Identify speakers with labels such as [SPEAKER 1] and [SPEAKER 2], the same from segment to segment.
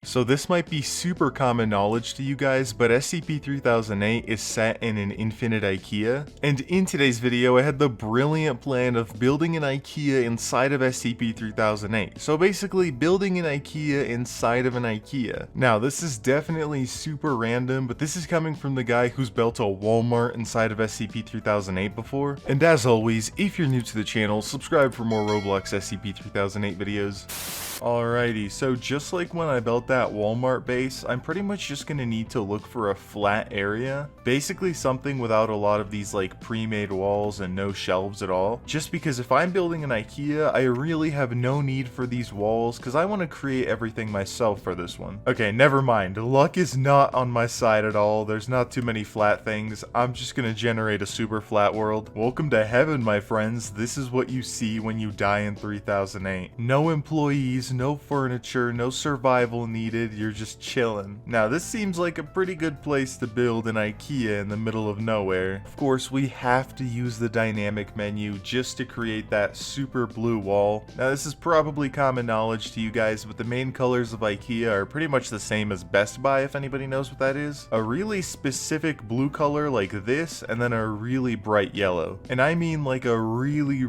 [SPEAKER 1] So this might be super common knowledge to you guys, but SCP-3008 is set in an infinite IKEA. And in today's video, I had the brilliant plan of building an IKEA inside of SCP-3008. So basically, building an IKEA inside of an IKEA. Now, this is definitely super random, but this is coming from the guy who's built a Walmart inside of SCP-3008 before. And as always, if you're new to the channel, subscribe for more Roblox SCP-3008 videos. Alrighty, so just like when I built that Walmart base, I'm pretty much just gonna need to look for a flat area. Basically something without a lot of these like pre-made walls and no shelves at all. Just because if I'm building an IKEA, I really have no need for these walls because I want to create everything myself for this one. Okay, never mind. Luck is not on my side at all. There's not too many flat things. I'm just gonna generate a super flat world. Welcome to heaven, my friends. This is what you see when you die in 3008. No employees, no furniture, no survival needed, you're just chilling. Now this seems like a pretty good place to build an IKEA in the middle of nowhere. Of course we have to use the dynamic menu just to create that super blue wall. Now this is probably common knowledge to you guys, but the main colors of IKEA are pretty much the same as Best Buy, if anybody knows what that is. A really specific blue color like this, and then a really bright yellow. And I mean like a really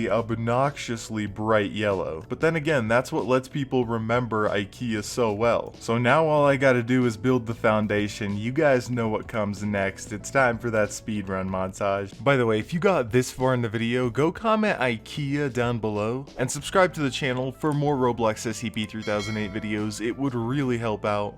[SPEAKER 1] obnoxiously bright yellow. But then again, that's what lets people remember IKEA so well. So now all I gotta do is build the foundation. You guys know what comes next. It's time for that speedrun montage. By the way, if you got this far in the video, go comment IKEA down below and subscribe to the channel for more Roblox SCP-3008 videos. It would really help out.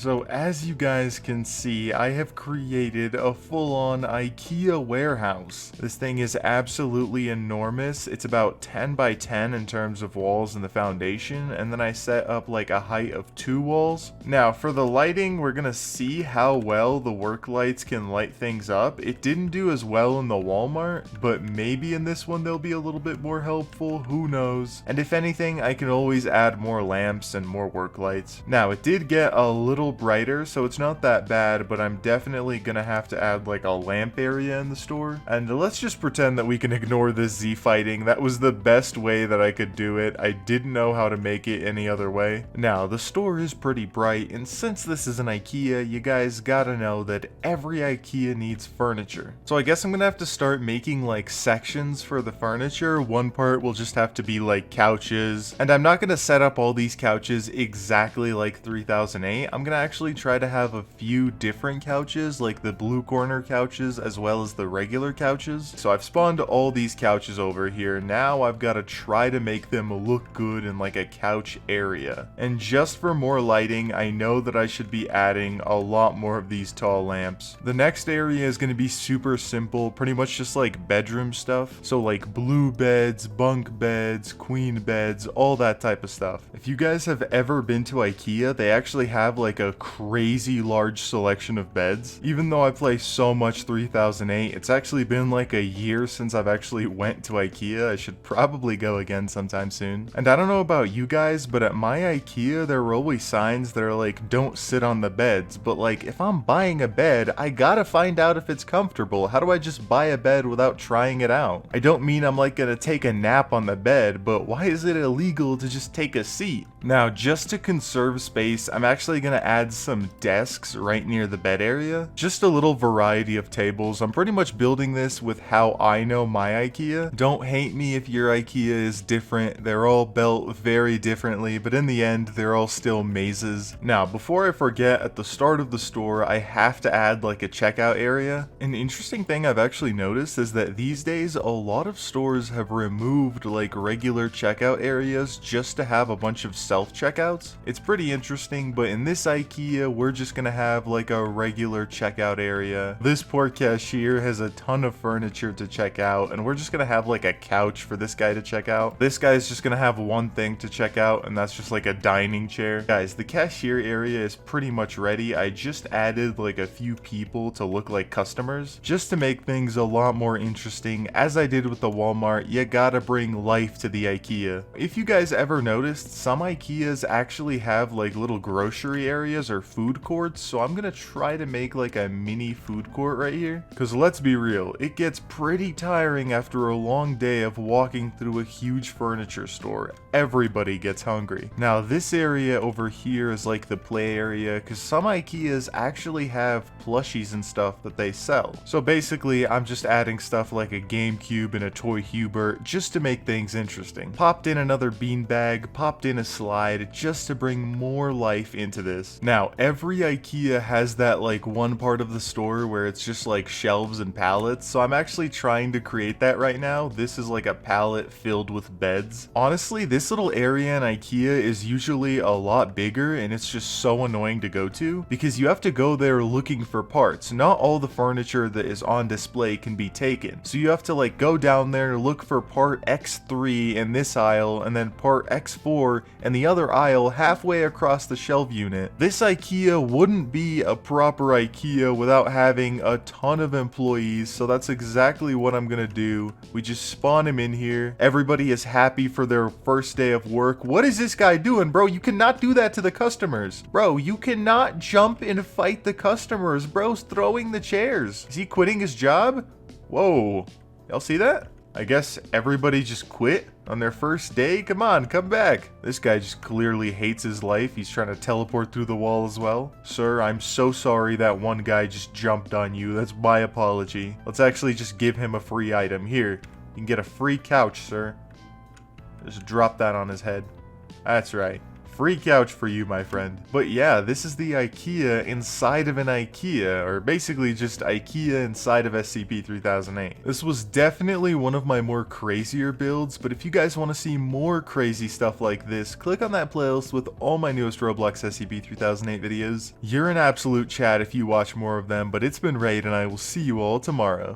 [SPEAKER 1] So as you guys can see, I have created a full-on IKEA warehouse. This thing is absolutely enormous. It's about 10 by 10 in terms of walls and the foundation, and then I set up like a height of 2 walls. Now for the lighting, we're gonna see how well the work lights can light things up. It didn't do as well in the Walmart, but maybe in this one they'll be a little bit more helpful, who knows. And if anything, I can always add more lamps and more work lights. Now it did get a little brighter, so it's not that bad, but I'm definitely gonna have to add like a lamp area in the store. And let's just pretend that we can ignore this Z fighting. That was the best way that I could do it. I didn't know how to make it any other way. Now the store is pretty bright, and since this is an IKEA, you guys gotta know that every IKEA needs furniture. So I guess I'm gonna have to start making like sections for the furniture. One part will just have to be like couches, and I'm not gonna set up all these couches exactly like 3008. I'm gonna actually try to have a few different couches, like the blue corner couches as well as the regular couches. So I've spawned all these couches over here. Now I've got to try to make them look good in like a couch area. And just for more lighting, I know that I should be adding a lot more of these tall lamps. The next area is going to be super simple, pretty much just like bedroom stuff. So like blue beds, bunk beds, queen beds, all that type of stuff. If you guys have ever been to IKEA, they actually have like a crazy large selection of beds. Even though I play so much 3008, it's actually been like a year since I've actually went to IKEA. I should probably go again sometime soon. And I don't know about you guys, but at my IKEA there were always signs that are like, don't sit on the beds. But like, if I'm buying a bed, I gotta find out if it's comfortable. How do I just buy a bed without trying it out? I don't mean I'm like gonna take a nap on the bed, but why is it illegal to just take a seat? Now, just to conserve space, I'm actually gonna add some desks right near the bed area. Just a little variety of tables. I'm pretty much building this with how I know my IKEA. Don't hate me if your IKEA is different. They're all built very differently, but in the end, they're all still mazes. Now, before I forget, at the start of the store, I have to add like a checkout area. An interesting thing I've actually noticed is that these days, a lot of stores have removed like regular checkout areas just to have a bunch of self-checkouts. It's pretty interesting, but in this IKEA, we're just gonna have like a regular checkout area. This poor cashier has a ton of furniture to check out, and we're just gonna have like a couch for this guy to check out. This guy's just gonna have one thing to check out, and that's just like a dining chair. Guys, the cashier area is pretty much ready. I just added like a few people to look like customers, just to make things a lot more interesting. As I did with the Walmart, you gotta bring life to the IKEA. If you guys ever noticed, some IKEAs actually have like little grocery areas or food courts, so I'm gonna try to make like a mini food court right here, because let's be real, it gets pretty tiring after a long day of walking through a huge furniture store. Everybody gets hungry. Now this area over here is like the play area, because some IKEAs actually have plushies and stuff that they sell. So basically I'm just adding stuff like a GameCube and a toy Hubert just to make things interesting. Popped in another beanbag, popped in a slide just to bring more life into this. Now every IKEA has that like one part of the store where it's just like shelves and pallets, so I'm actually trying to create that right now. This is like a pallet filled with beds. Honestly, this little area in IKEA is usually a lot bigger, and it's just so annoying to go to because you have to go there looking for parts. Not all the furniture that is on display can be taken, so you have to like go down there, look for part X3 in this aisle, and then part X4 in the other aisle halfway across the shelf unit. This IKEA wouldn't be a proper IKEA without having a ton of employees, so that's exactly what I'm gonna do. We just spawn him in here. Everybody is happy for their first day of work. What is this guy doing, bro? You cannot do that to the customers. Bro, you cannot jump and fight the customers. Bro's throwing the chairs. Is he quitting his job? Whoa. Y'all see that? I guess everybody just quit on their first day? Come on, come back. This guy just clearly hates his life. He's trying to teleport through the wall as well. Sir, I'm so sorry that one guy just jumped on you. That's my apology. Let's actually just give him a free item. Here, you can get a free couch, sir. Just drop that on his head. That's right. free couch for you, my friend. But yeah, this is the IKEA inside of an IKEA, or basically just IKEA inside of SCP-3008. This was definitely one of my more crazier builds, but if you guys want to see more crazy stuff like this, click on that playlist with all my newest Roblox SCP-3008 videos. You're an absolute chat if you watch more of them, but it's been Raid, and I will see you all tomorrow.